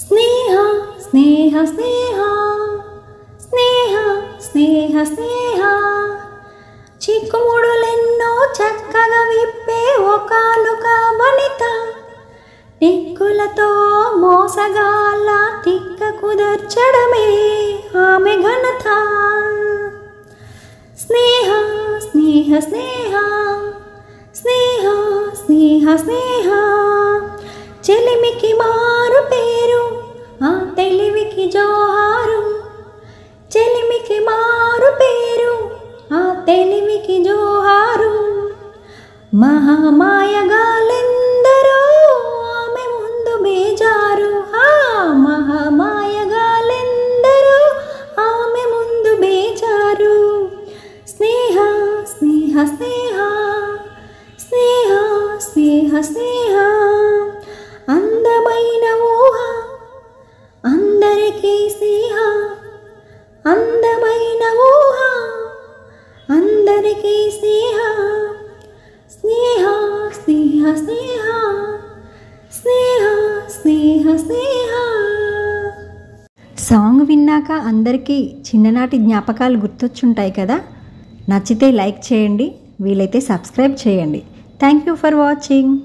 స్నేహ స్నేహ స్నేహ స్నేహ స్నేహ స్నేహ చిక్కుముడులెన్నో చక్కగా విప్పే ఒకానొక వనిత టిక్కులతో మోసగాల తిక్క కుదర్చడమే ఆమె ఘనత. స్నేహ స్నేహ స్నేహ స్నేహ స్నేహ స్నేహ చెలిమికి మారు పేరు ఆ తెలివికి జోహారు. చెలిమికి మారు పేరు ఆ తెలివికి జోహారు. మహామాయగాలెందరో ఆమె ముందు బేజారు. మహామాయగాలెందరో ఆమె ముందు బేజారు. స్నేహ స్నేహ స్నేహ స్నేహ స్నేహ స్నేహ అందమైన ఊహ అందరికీ స్నేహ. అందమైన ఊహ అందరికీ స్నేహ. స్నేహ స్నేహ స్నేహ స్నేహ స్నేహ స్నేహ. సాంగ్ విన్నాక అందరికీ చిన్ననాటి జ్ఞాపకాలు గుర్తొచ్చుంటాయి కదా. నచ్చితే లైక్ చేయండి, వీలైతే సబ్స్క్రైబ్ చేయండి. Thank you for watching.